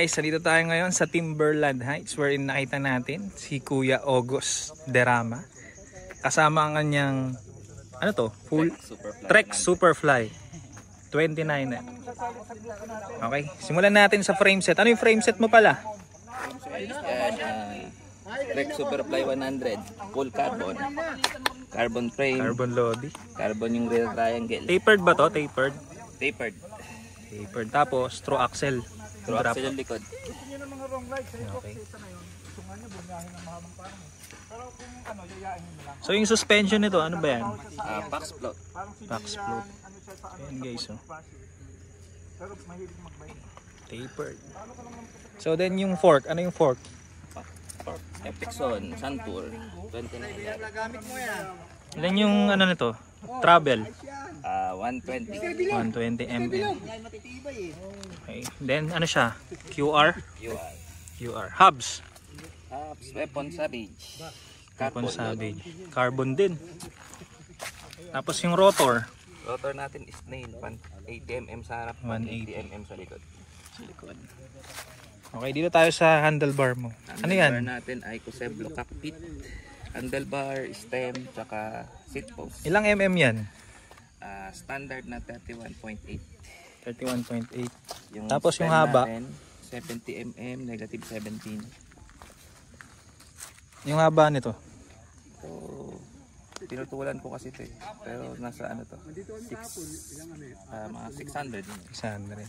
guys, dito tayo ngayon sa Timberland Heights wherein nakita natin si Kuya August Derrama. Kasama ang kanyang, ano to? Full Trek Superfly 29 na. Okay, simulan natin sa frame set. Ano yung frame set mo pala? Trek Superfly 100, full carbon. Carbon frame. Carbon lodi. Carbon yung rear triangle. Tapered ba to? Tapered? Tapered. Tapered. Tapos, through axle. Through axle yung likod. Okay. So yung suspension nito, ano ba yan? Pax float. Pax float. Ayan guys, oh. Tapered. So then yung fork, ano yung fork? Epixon, Santur, 29. Ilan yung ano nito? Travel? 120. 120 mm. Okay. Then ano siya? QR? QR. Hubs? Weapon Savage. Weapon Savage. Carbon din. Tapos yung rotor? Rotor natin is nail. 180 mm sa harap, 180 mm sa likod. Okay, dito tayo sa handlebar mo. Ano yan? Handlebar natin ay Kuseblo cockpit. Handlebar, stem, tsaka seat post. Ilang mm yan? Standard na 31.8. 31.8. Tapos stem yung haba? Natin, 70 mm, negative 17. Yung haba nito? So, tinutulan ko kasi ito eh. Pero nasa ano to? Mga 600. 600.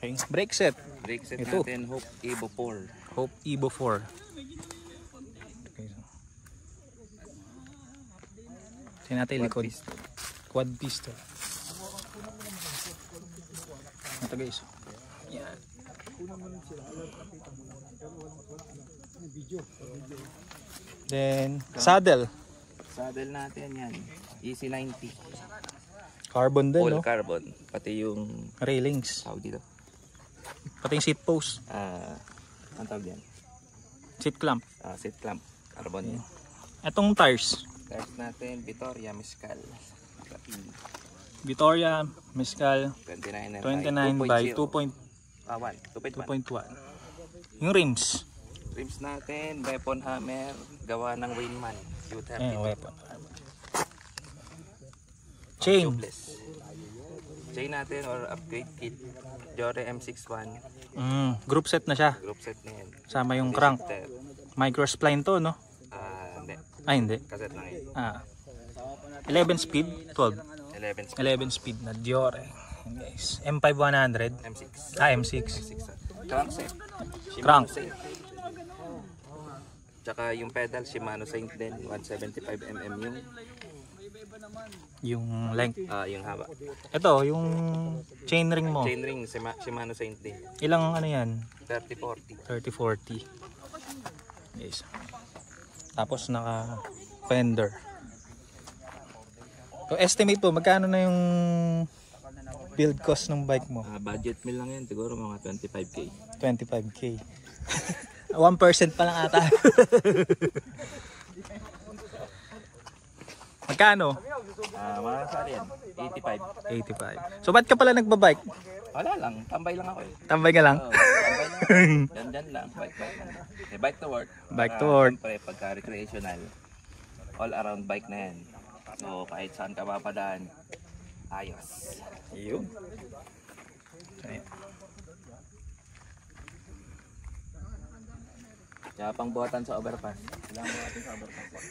Okay. Brake set? Brake set ito natin, Hope Evo 4. Hope Evo 4. Okay. Tingnan natin yung likod. Quad piston. Ito guys. Yan. Then, saddle. Saddle natin yan. Easy 90. Carbon din, Full no? carbon. Pati yung Railings. tawag dito. Pati yung seat post. Ang tawag yan? Seat clamp. Seat clamp. Carbon yan. Itong tires. Tires natin, Vittoria Mescal. Vittoria Mescal 29 by 2.1. Yung rims. Rims natin, Weapon Hammer, gawa ng Rainman. Ayan, weapon. Chain. Chain natin or upgrade kit. Jore M61. Group set na siya. Group set na yan. Sama yung crank. Microspline to, no? Hindi. Ay, hindi. Cassette lang yun. 11 speed, 12. 11 speed. 11 speed na Dior. Guys, M5100. M6. M6. Crank set. Crank. Tsaka yung pedal, Shimano Saint din. 175 mm yung length. Yung haba. Ito, yung chain ring mo. Chain ring, Shimano Saint din. Ilang ano yan? 30-40. 30-40. Yes. Tapos naka fender. So estimate po, magkano na yung build cost ng bike mo? Budget meal lang yan, siguro mga 25k. 25k. 1% pa lang ata. Magkano? Mga sari yan, 85. So ba't ka pala nagbabike? Wala lang, tambay lang ako eh. Tambay ka lang? Tambay lang. Dyan lang, bike lang. Bike to work. Bike to work. Siyempre, pagka recreational, all around bike na yan. So kahit saan ka papadaan, ayos. Yun. Kaya pang buhatan sa overpass. Kailangan mo natin sa overpass.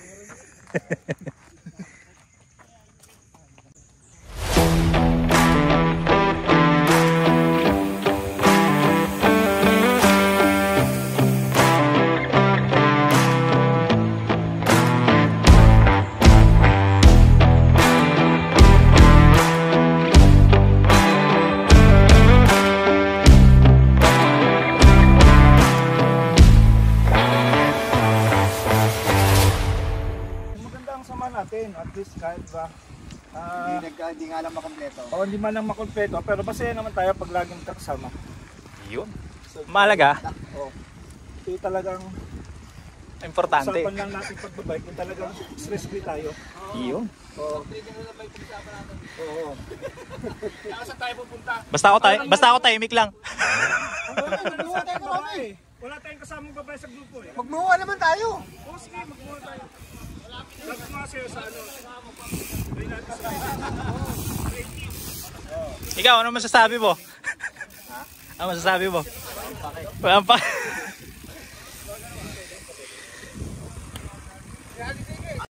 At least kahit ba hindi nga lang makompleto. Hindi man lang makompleto, pero masaya naman tayo pag laging kakasama. Yun. Malaga. Ito talagang importante. usapan lang natin pagbabike kung talagang stress free tayo. Yun. Oo. Basta ako tahimik lang. Magmuha tayo babae. Wala tayong kasamang babae sa grupo eh. Magmuha naman tayo. O sige, magmuha tayo. Magmuha sa'yo sa ano. Ikaw, ano masasabi mo? Ano masasabi mo? Walang pake.